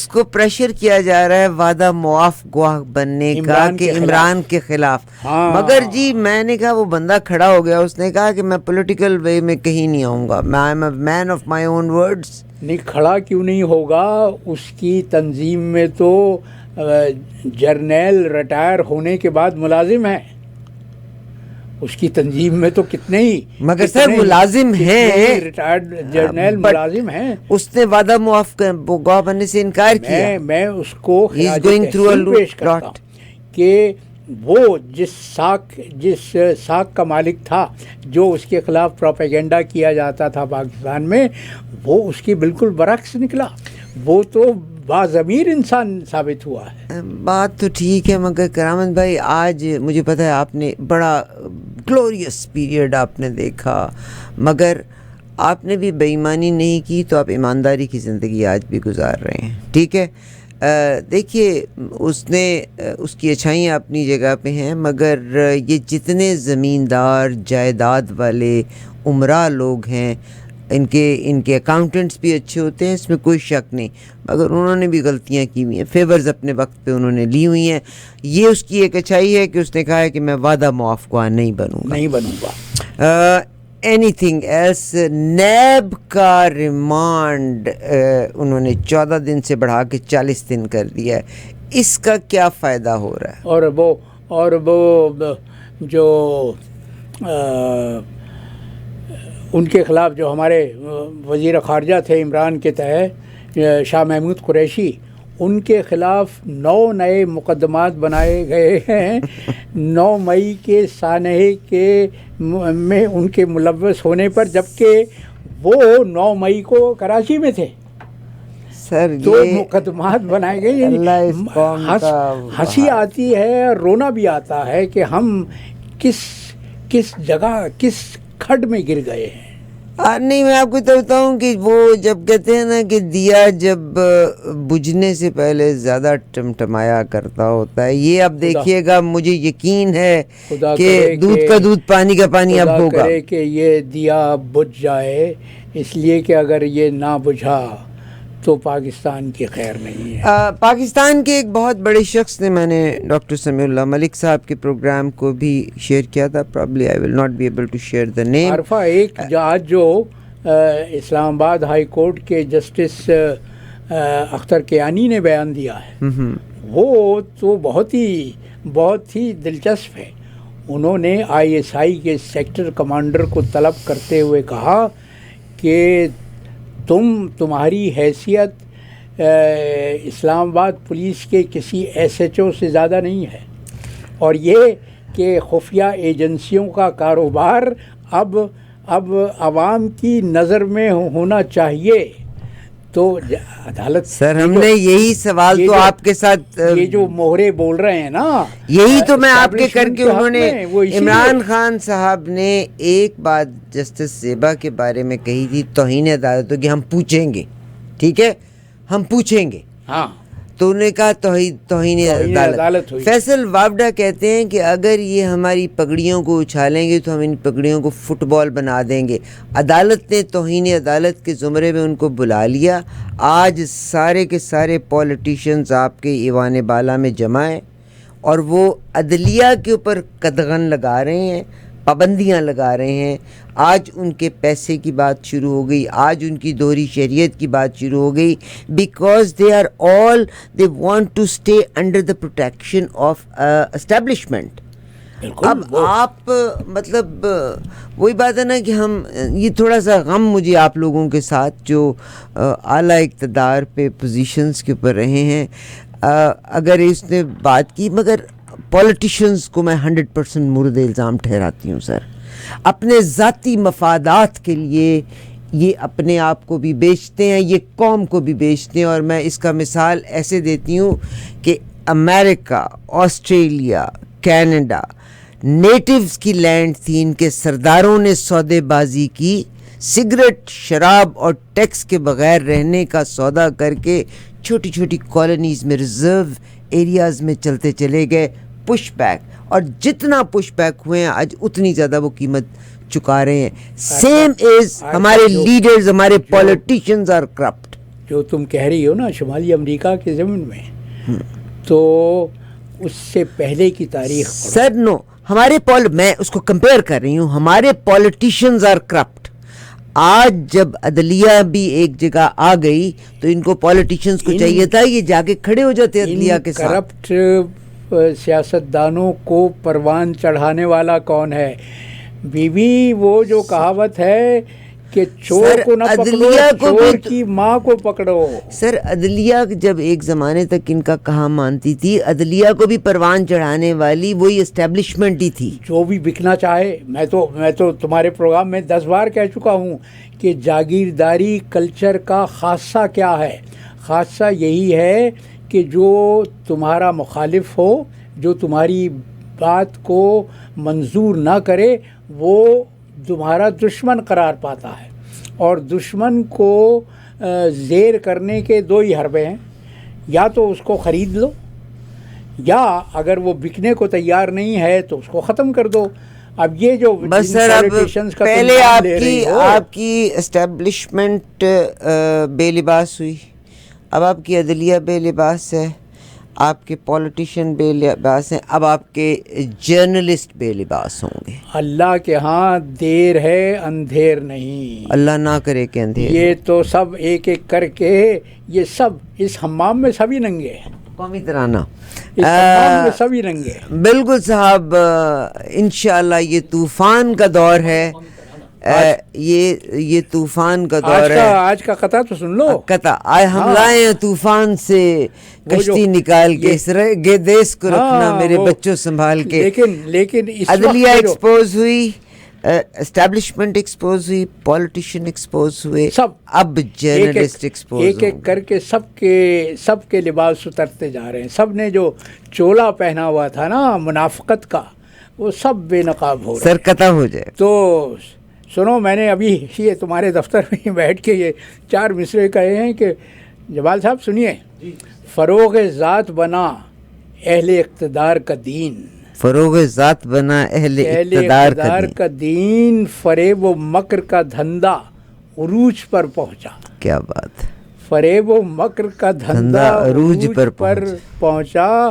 A: کو پریشر کیا جا رہا ہے وعدہ معاف گواہ بننے کا کہ عمران کے خلاف. مگر جی میں نے کہا وہ بندہ کھڑا ہو گیا، اس نے کہا کہ میں پولیٹیکل وے میں کہیں نہیں آؤں گا، میں I am a man of my own words.
B: نہیں کھڑا کیوں نہیں ہوگا، اس کی تنظیم میں تو جرنیل ریٹائر ہونے کے بعد ملازم ہیں. اس کی تنظیم میں تو کتنے ہی،
A: مگر سر ملازم ہیں،
B: ریٹائرڈ جرنیل ملازم ہیں.
A: اس نے وعدہ معاف گواہ بننے سے انکار کیا.
B: میں اس کو پیش کرتا ہوں کہ وہ جس ساکھ کا مالک تھا، جو اس کے خلاف پروپیگنڈا کیا جاتا تھا پاکستان میں، وہ اس کی بالکل برعکس نکلا. وہ تو باضمیر انسان ثابت ہوا ہے.
A: بات تو ٹھیک ہے، مگر کرامت بھائی آج مجھے پتہ ہے آپ نے بڑا گلوریس پیریڈ آپ نے دیکھا، مگر آپ نے بھی بے ایمانی نہیں کی، تو آپ ایمانداری کی زندگی آج بھی گزار رہے ہیں. ٹھیک ہے، دیکھیے اس نے اس کی اچھائیاں اپنی جگہ پہ ہیں، مگر یہ جتنے زمیندار جائیداد والے عمرا لوگ ہیں ان کے اکاؤنٹنٹس بھی اچھے ہوتے ہیں، اس میں کوئی شک نہیں، مگر انہوں نے بھی غلطیاں کی ہوئی ہیں، فیورز اپنے وقت پہ انہوں نے لی ہوئی ہیں. یہ اس کی ایک اچھائی ہے کہ اس نے کہا ہے کہ میں وعدہ معاف خواہ نہیں بنوں گا. اینی تھنگ ایلس، نیب کا ریمانڈ انہوں نے 14 دن سے بڑھا کے 40 دن کر دیا ہے، اس کا کیا فائدہ ہو رہا ہے؟
B: اور وہ جو ان کے خلاف جو ہمارے وزیر خارجہ تھے عمران کے تحت شاہ محمود قریشی، ان کے خلاف 9 نئے مقدمات بنائے گئے ہیں 9 مئی کے سانحے کے میں ان کے ملوث ہونے پر، جبکہ وہ 9 مئی کو کراچی میں تھے.
A: سر
B: 2 مقدمات بنائے گئے. ہنسی آتی ہے، رونا بھی آتا ہے کہ ہم کس جگہ کس کھڈ میں گر گئے ہیں.
A: نہیں، میں آپ کو تو بتاؤں کہ وہ جب کہتے ہیں نا کہ دیا جب بجھنے سے پہلے زیادہ ٹمٹمایا کرتا ہوتا ہے، یہ اب دیکھیے گا، مجھے یقین ہے کہ دودھ کا دودھ پانی کا پانی اب ہوگا.
B: خدا کرے کہ یہ دیا بجھ جائے، اس لیے کہ اگر یہ نہ بجھا تو پاکستان کی خیر نہیں ہے.
A: پاکستان کے ایک بہت بڑے شخص نے، میں نے ڈاکٹر سمیع اللہ ملک صاحب کے پروگرام کو بھی شیئر کیا تھا، probably I will not be able to share the name.
B: Arifa, ایک آج جو اسلام آباد ہائی کورٹ کے جسٹس اختر کیانی نے بیان دیا ہے، وہ تو بہت ہی دلچسپ ہے. انہوں نے ISI کے سیکٹر کمانڈر کو طلب کرتے ہوئے کہا کہ تمہاری حیثیت اسلام آباد پولیس کے کسی SHO سے زیادہ نہیں ہے، اور یہ کہ خفیہ ایجنسیوں کا کاروبار اب عوام کی نظر میں ہونا چاہیے. تو عدالت،
A: سر ہم نے یہی سوال تو آپ کے ساتھ،
B: یہ جو موہرے بول رہے ہیں نا،
A: یہی تو میں آپ کے کر کے، انہوں نے عمران خان صاحب نے ایک بات جسٹس زیبا کے بارے میں کہی تھی، توہین عدالت کہ ہم پوچھیں گے، ٹھیک ہے ہم پوچھیں گے.
B: ہاں،
A: تو انہوں نے کہا توہین عدالت. فیصل وابڈا کہتے ہیں کہ اگر یہ ہماری پگڑیوں کو اچھالیں گے تو ہم ان پگڑیوں کو فٹ بال بنا دیں گے. عدالت نے توہین عدالت کے زمرے میں ان کو بلا لیا. آج سارے کے سارے پولیٹیشنز آپ کے ایوان بالا میں جمع ہیں، اور وہ عدلیہ کے اوپر قدغن لگا رہے ہیں، پابندیاں لگا رہے ہیں. آج ان کے پیسے کی بات شروع ہو گئی، آج ان کی دوہری شریعت کی بات شروع ہو گئی، because they want to stay under the protection of establishment. اب آپ مطلب وہی بات ہے نا کہ ہم، یہ تھوڑا سا غم مجھے آپ لوگوں کے ساتھ جو اعلیٰ اقتدار پہ پوزیشنز کے اوپر رہے ہیں، اگر اس نے بات کی، مگر پولیٹیشنز کو میں 100% مورد الزام ٹھہراتی ہوں. سر اپنے ذاتی مفادات کے لیے یہ اپنے آپ کو بھی بیچتے ہیں، یہ قوم کو بھی بیچتے ہیں. اور میں اس کا مثال ایسے دیتی ہوں کہ امریکہ، آسٹریلیا، کینیڈا نیٹیوز کی لینڈ تھی، ان کے سرداروں نے سودے بازی کی، سگریٹ، شراب اور ٹیکس کے بغیر رہنے کا سودا کر کے چھوٹی چھوٹی کالونیز میں، ریزرو ایریاز میں چلتے چلے گئے. پش بیک، اور جتنا پش بیک ہوئے ہیں آج اتنی زیادہ وہ قیمت چکا رہے ہیں. سیم از ہمارے لیڈرز، ہمارے پولیٹیشنز آر کرپٹ.
B: جو تم کہہ رہی ہو نا شمالی امریکہ کے زمین میں، تو اس سے پہلے کی تاریخ
A: سر نو، ہمارے میں اس کو کمپیئر کر رہی ہوں، ہمارے پولیٹیشنز آر کرپٹ. آج جب عدلیہ بھی ایک جگہ آ گئی تو ان کو پولیٹیشنز کو چاہیے تھا یہ جا کے کھڑے ہو جاتے عدلیہ کے ساتھ.
B: کرپٹ سیاستدانوں کو پروان چڑھانے والا کون ہے؟ بیوی، وہ جو کہاوت ہے کہ چور کو نہ پکڑو، چور کی ماں کو پکڑو.
A: سر عدلیہ جب ایک زمانے تک ان کا کہا مانتی تھی، عدلیہ کو بھی پروان چڑھانے والی وہی اسٹیبلشمنٹ ہی تھی
B: جو بھی بکنا چاہے. میں تو تمہارے پروگرام میں 10 بار کہہ چکا ہوں کہ جاگیرداری کلچر کا خاصہ کیا ہے. خاصہ یہی ہے کہ جو تمہارا مخالف ہو، جو تمہاری بات کو منظور نہ کرے، وہ تمہارا دشمن قرار پاتا ہے. اور دشمن کو زیر کرنے کے 2 ہی حربے ہیں، یا تو اس کو خرید لو، یا اگر وہ بکنے کو تیار نہیں ہے تو اس کو ختم کر دو. اب یہ جو
A: بس سر اب پہلے آپ کی اسٹیبلشمنٹ بے لباس ہوئی، اب آپ کی عدلیہ بے لباس ہے، آپ کے پولیٹیشین بے لباس ہیں، اب آپ کے جرنلسٹ بے لباس ہوں گے.
B: اللہ کے ہاں دیر ہے اندھیر نہیں.
A: اللہ نہ کرے کہ اندھیر.
B: یہ تو سب ایک ایک کر کے یہ سب اس حمام میں سبھی ننگے ہیں.
A: قومی ترانہ
B: اس حمام میں سبھی ننگے ہیں.
A: بالکل صاحب، انشاءاللہ یہ طوفان کا دور ہے. یہ طوفان کا دور ہے.
B: آج کا قطع تو سن لو.
A: قطع آئے ہم لائے ہیں طوفان سے کشتی نکال کے، دیس کو رکھنا میرے بچوں سنبھال کے.
B: لیکن
A: عدلیہ ایکسپوز ہوئی، اسٹیبلشمنٹ ایکسپوز ہوئی، پولیٹیشین ایکسپوز ہوئے،
B: سب
A: اب جرنلسٹ ایکسپوز
B: ایک ایک کر کے سب کے لباس اترتے جا رہے ہیں. سب نے جو چولا پہنا ہوا تھا نا منافقت کا، وہ سب بے نقاب ہو رہے ہیں.
A: سر قطع ہو جائے
B: تو سنو، میں نے ابھی یہ تمہارے دفتر میں بیٹھ کے یہ 4 مصرے کہے ہیں کہ جمال صاحب سنیے. فروغ ذات بنا اہل اقتدار کا دین،
A: فروغ ذات بنا اہل اقتدار
B: کا دین، فریب و مکر کا دھندا عروج پر پہنچا.
A: کیا بات.
B: فریب و مکر کا دھندا عروج پر پہنچا.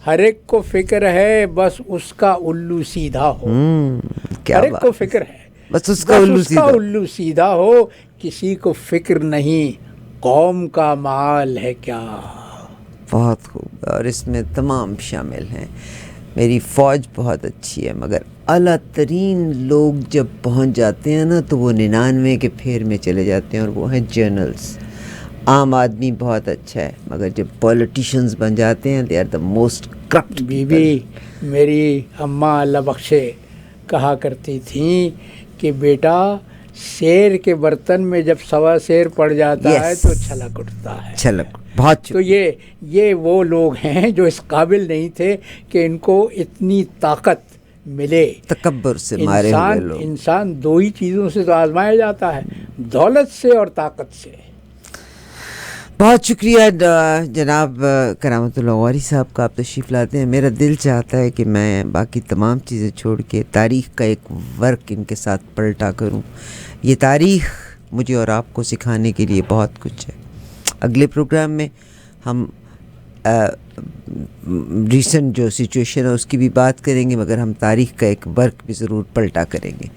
B: ہر ایک کو فکر ہے بس اس کا الو سیدھا ہو. ہر ایک کو فکر ہے
A: بس اس کا
B: الو سیدھا ہو. کسی کو فکر نہیں قوم کا مال ہے کیا.
A: بہت خوب، اور اس میں تمام شامل ہیں. میری فوج بہت اچھی ہے، مگر اعلیٰ ترین لوگ جب پہنچ جاتے ہیں نا تو وہ 99 کے پھیر میں چلے جاتے ہیں، اور وہ ہیں جرنلز. عام آدمی بہت اچھا ہے، مگر جب پولیٹیشنز بن جاتے ہیں they are the most corrupt.
B: بی بی میری اماں اللہ بخشے کہا کرتی تھیں کہ بیٹا شیر کے برتن میں جب سوا شیر پڑ جاتا ہے تو چھلک اٹھتا ہے.
A: چھلک بہت.
B: تو یہ وہ لوگ ہیں جو اس قابل نہیں تھے کہ ان کو اتنی طاقت ملے.
A: تکبر سے مارے ہوئے لوگ.
B: انسان 2 ہی چیزوں سے تو آزمایا جاتا ہے، دولت سے اور طاقت سے.
A: بہت شکریہ جناب کرامت اللہ غواری صاحب کا، آپ تشریف لاتے ہیں. میرا دل چاہتا ہے کہ میں باقی تمام چیزیں چھوڑ کے تاریخ کا ایک ورک ان کے ساتھ پلٹا کروں. یہ تاریخ مجھے اور آپ کو سکھانے کے لیے بہت کچھ ہے. اگلے پروگرام میں ہم ریسنٹ جو سچویشن ہے اس کی بھی بات کریں گے، مگر ہم تاریخ کا ایک ورک بھی ضرور پلٹا کریں گے.